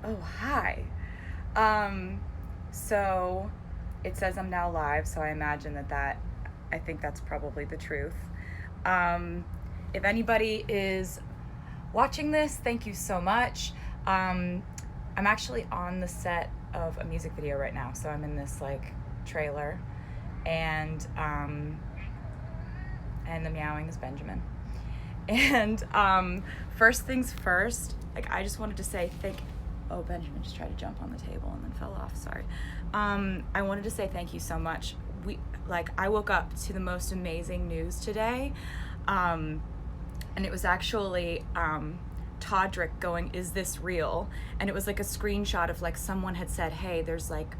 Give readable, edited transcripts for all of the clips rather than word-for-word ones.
Oh, hi. So it says I'm now live, so I imagine I think that's probably the truth. Um, if anybody is watching this, thank you so much. I'm actually on the set of a music video right now, so I'm in this like trailer, and the meowing is Benjamin. And first things first, like I just wanted to say thank. Oh, Benjamin just tried to jump on the table and then fell off. Sorry. I wanted to say thank you so much. I woke up to the most amazing news today, and it was actually Todrick going, "Is this real?" And it was like a screenshot of like someone had said, "Hey, there's like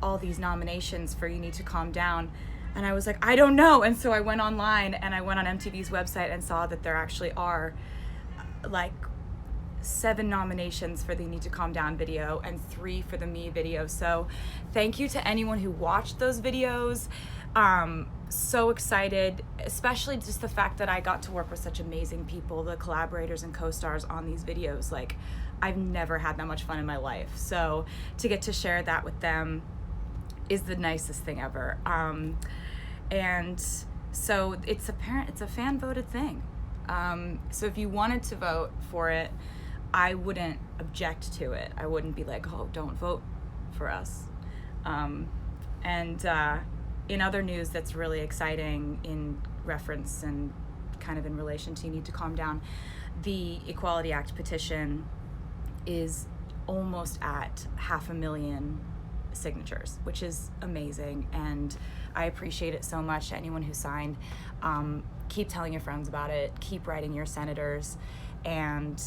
all these nominations for You Need to Calm Down." And I was like, I don't know. And so I went online and I went on MTV's website and saw that there actually are like 7 nominations for the You Need to Calm Down video and 3 for the Me video. So thank you to anyone who watched those videos. So excited, especially just the fact that I got to work with such amazing people, the collaborators and co-stars on these videos. Like, I've never had that much fun in my life. So to get to share that with them is the nicest thing ever. And so it's a fan voted thing. So if you wanted to vote for it, I wouldn't object to it. I wouldn't be like, oh, don't vote for us. In other news that's really exciting in reference and kind of in relation to You Need to Calm Down, the Equality Act petition is almost at 500,000 signatures, which is amazing, and I appreciate it so much. To anyone who signed, keep telling your friends about it, keep writing your senators, and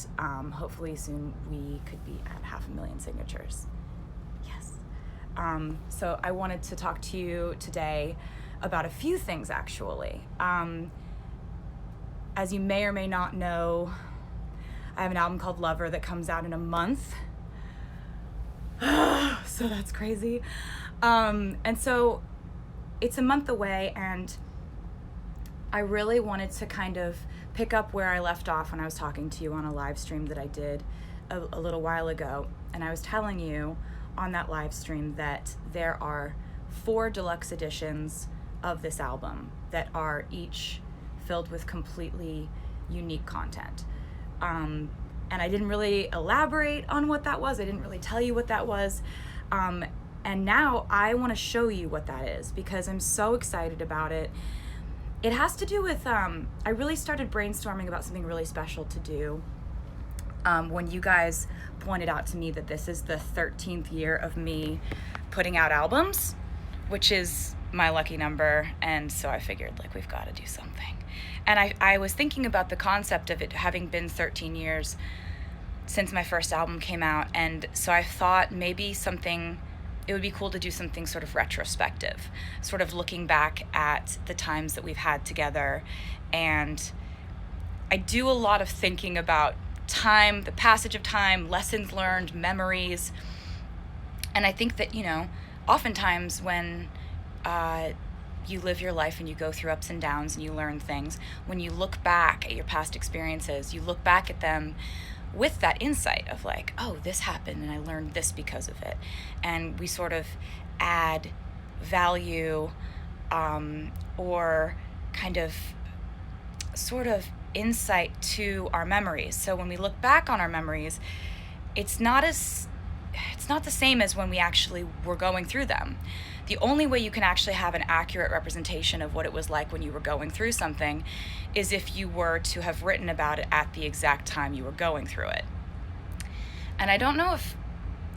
hopefully soon we could be at 500,000 signatures. Yes. So I wanted to talk to you today about a few things, actually. As you may or may not know, I have an album called Lover that comes out in a month. So that's crazy. And so it's a month away, and I really wanted to kind of pick up where I left off when I was talking to you on a live stream that I did a little while ago. And I was telling you on that live stream that there are 4 deluxe editions of this album that are each filled with completely unique content. And I didn't really elaborate on what that was. I didn't really tell you what that was. And now I want to show you what that is because I'm so excited about it. It has to do with, I really started brainstorming about something really special to do when you guys pointed out to me that this is the 13th year of me putting out albums, which is my lucky number. And so I figured, like, we've got to do something. And I was thinking about the concept of it having been 13 years since my first album came out. And so I thought maybe it would be cool to do something sort of retrospective, sort of looking back at the times that we've had together. And I do a lot of thinking about time, the passage of time, lessons learned, memories. And I think that, oftentimes when you live your life and you go through ups and downs and you learn things, when you look back at your past experiences, you look back at them with that insight of like, oh, this happened and I learned this because of it. And we sort of add value or kind of sort of insight to our memories. So when we look back on our memories, it's not the same as when we actually were going through them. The only way you can actually have an accurate representation of what it was like when you were going through something is if you were to have written about it at the exact time you were going through it. And I don't know if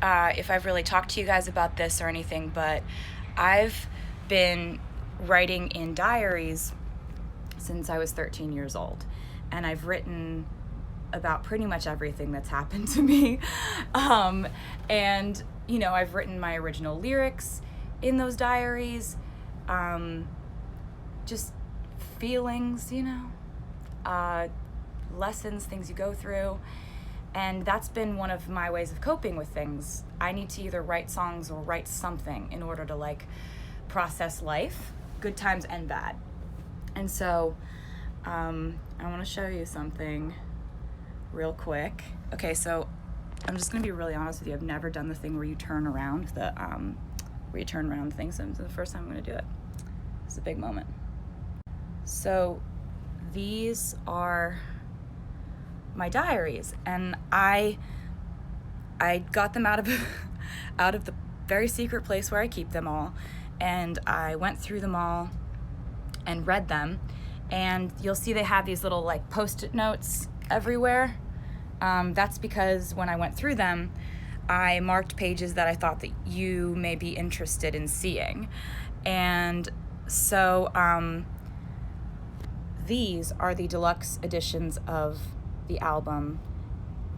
I've really talked to you guys about this or anything, but I've been writing in diaries since I was 13 years old. And I've written about pretty much everything that's happened to me. I've written my original lyrics in those diaries, just feelings, lessons, things you go through. And that's been one of my ways of coping with things. I need to either write songs or write something in order to like process life, good times and bad. And so I want to show you something real quick. Okay, so I'm just gonna be really honest with you. I've never done the thing where you turn around the thing. So the first time I'm gonna do it. It's a big moment. So these are my diaries, and I got them out of out of the very secret place where I keep them all, and I went through them all and read them, and you'll see they have these little like post-it notes everywhere. That's because when I went through them, I marked pages that I thought that you may be interested in seeing. And so these are the deluxe editions of the album,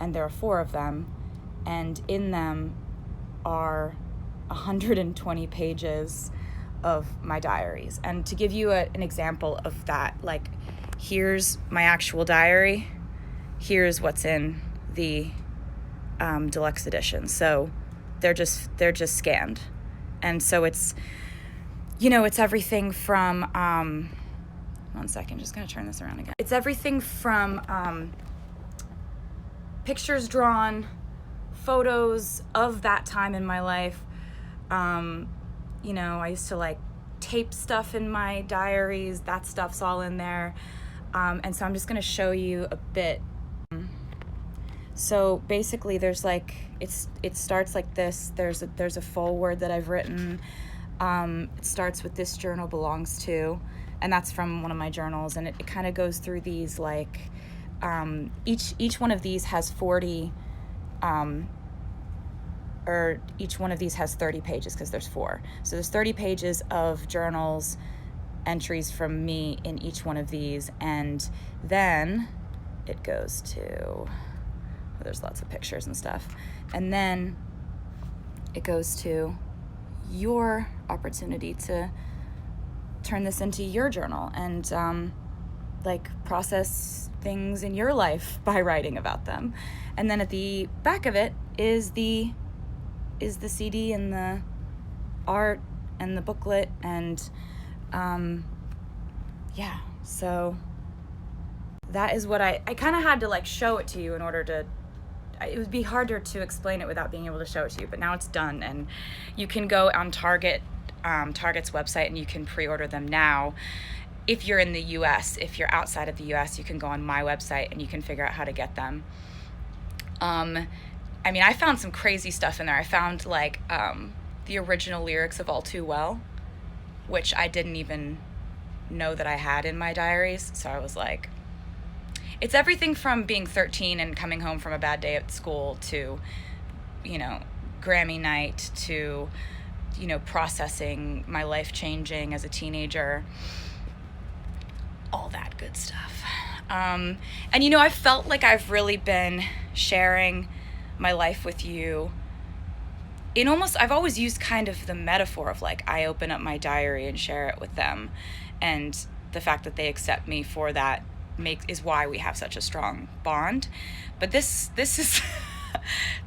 and there are 4 of them, and in them are 120 pages of my diaries. And to give you an example of that, like, here's my actual diary, here's what's in the deluxe edition. So they're just scanned, and so it's, you know, it's everything from 1 second, just gonna turn this around again. It's everything from pictures drawn, photos of that time in my life. You know, I used to like tape stuff in my diaries. That stuff's all in there. And so I'm just gonna show you a bit. So basically there's like, it starts like this. There's a foreword that I've written. It starts with "This journal belongs to," and that's from one of my journals, and it kind of goes through these like, each one of these has 40, or each one of these has 30 pages because there's 4. So there's 30 pages of journals, entries from me in each one of these, and then it goes to, there's lots of pictures and stuff, and then it goes to your opportunity to turn this into your journal and like process things in your life by writing about them. And then at the back of it is the CD and the art and the booklet, and yeah, so that is what I kind of had to like show it to you in order to, it would be harder to explain it without being able to show it to you, but now it's done, and you can go on Target's website and you can pre-order them now. If you're in the US, if you're outside of the US, you can go on my website and you can figure out how to get them. I mean, I found some crazy stuff in there. I found like the original lyrics of All Too Well, which I didn't even know that I had in my diaries. So I was like, it's everything from being 13 and coming home from a bad day at school to, you know, Grammy night to, you know, processing my life changing as a teenager, all that good stuff. And, you know, I felt like I've really been sharing my life with you in almost, I've always used kind of the metaphor of like, I open up my diary and share it with them. And the fact that they accept me for that is why we have such a strong bond. But this is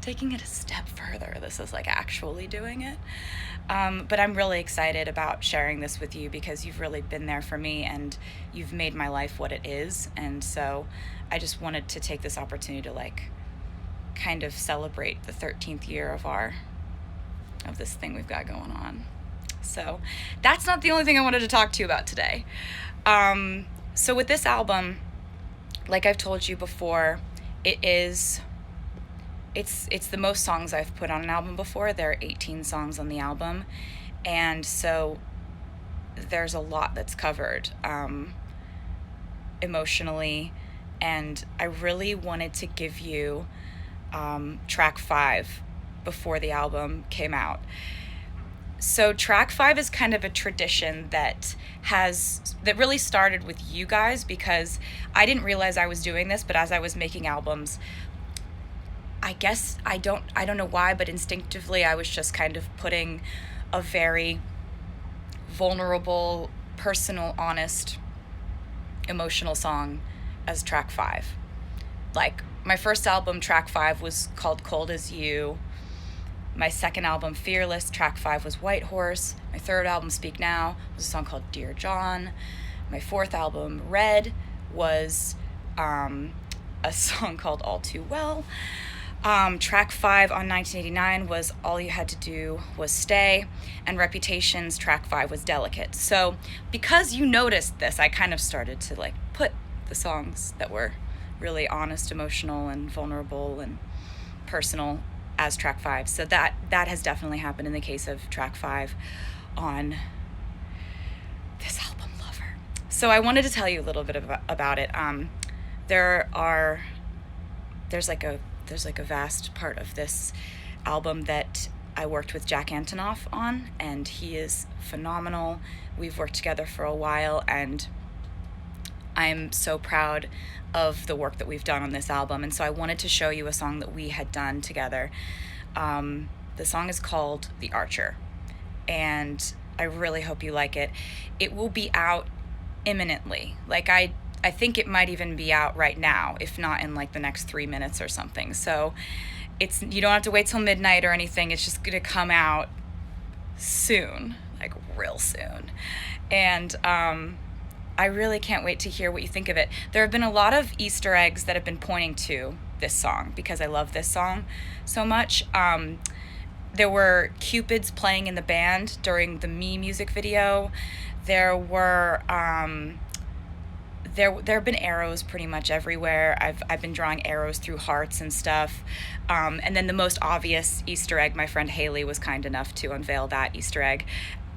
taking it a step further. This is like actually doing it. But I'm really excited about sharing this with you because you've really been there for me and you've made my life what it is. And so I just wanted to take this opportunity to like kind of celebrate the 13th year of this thing we've got going on. So that's not the only thing I wanted to talk to you about today. So with this album, like I've told you before, it's the most songs I've put on an album before. There are 18 songs on the album, and so there's a lot that's covered emotionally, and I really wanted to give you track 5 before the album came out. So track 5 is kind of a tradition that really started with you guys, because I didn't realize I was doing this, but as I was making albums, I guess I don't know why, but instinctively I was just kind of putting a very vulnerable, personal, honest, emotional song as track 5. Like my first album, track 5, was called Cold As You. My second album, Fearless, track 5 was White Horse. My third album, Speak Now, was a song called Dear John. My fourth album, Red, was a song called All Too Well. Track 5 on 1989 was All You Had to Do Was Stay, and Reputation's track 5 was Delicate. So because you noticed this, I kind of started to like put the songs that were really honest, emotional, and vulnerable and personal as track 5. So that has definitely happened in the case of track 5 on this album, Lover. So I wanted to tell you a little bit about it. There's like a vast part of this album that I worked with Jack Antonoff on, and he is phenomenal. We've worked together for a while, and I'm so proud of the work that we've done on this album. And so I wanted to show you a song that we had done together. The song is called The Archer, and I really hope you like it. It will be out imminently. Like I think it might even be out right now, if not in like the next 3 minutes or something. So you don't have to wait till midnight or anything. It's just gonna come out soon, like real soon. And I really can't wait to hear what you think of it. There have been a lot of Easter eggs that have been pointing to this song because I love this song so much. There were Cupids playing in the band during the Me music video. There have been arrows pretty much everywhere. I've been drawing arrows through hearts and stuff. And then the most obvious Easter egg, my friend Haley was kind enough to unveil that Easter egg.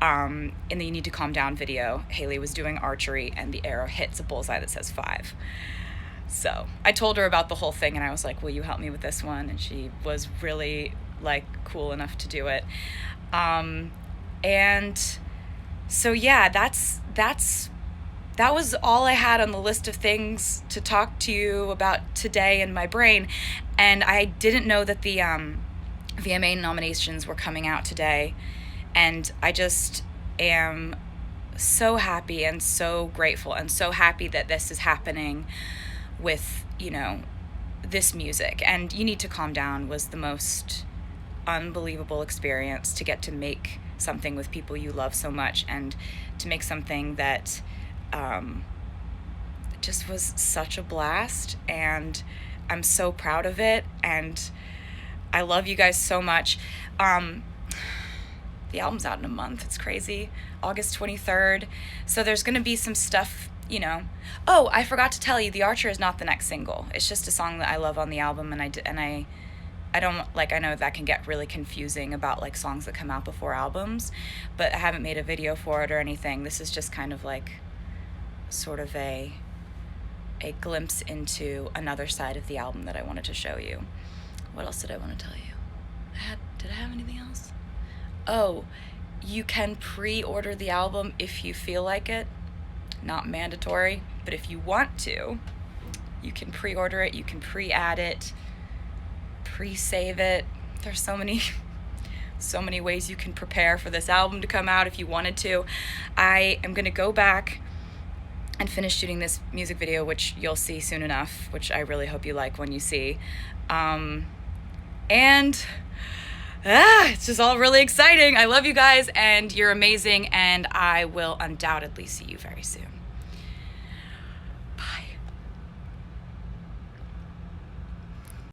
In the You Need to Calm Down video, Haley was doing archery and the arrow hits a bullseye that says 5. So I told her about the whole thing and I was like, will you help me with this one? And she was really like cool enough to do it. And so yeah, that was all I had on the list of things to talk to you about today in my brain. And I didn't know that the VMA nominations were coming out today. And I just am so happy and so grateful and so happy that this is happening with, this music. And You Need to Calm Down was the most unbelievable experience to get to make something with people you love so much and to make something that just was such a blast, and I'm so proud of it, and I love you guys so much. The album's out in a month. It's crazy. August 23rd. So there's going to be some stuff, Oh, I forgot to tell you, The Archer is not the next single. It's just a song that I love on the album, and I don't like, I know that can get really confusing about like songs that come out before albums, but I haven't made a video for it or anything. This is just kind of like sort of a glimpse into another side of the album that I wanted to show you. What else did I want to tell you? Did I have anything else? Oh, you can pre-order the album if you feel like it. Not mandatory, but if you want to, you can pre-order it, you can pre-add it, pre-save it. There's so many ways you can prepare for this album to come out if you wanted to. I am gonna go back and finish shooting this music video, which you'll see soon enough, which I really hope you like when you see. It's just all really exciting. I love you guys, and you're amazing, and I will undoubtedly see you very soon.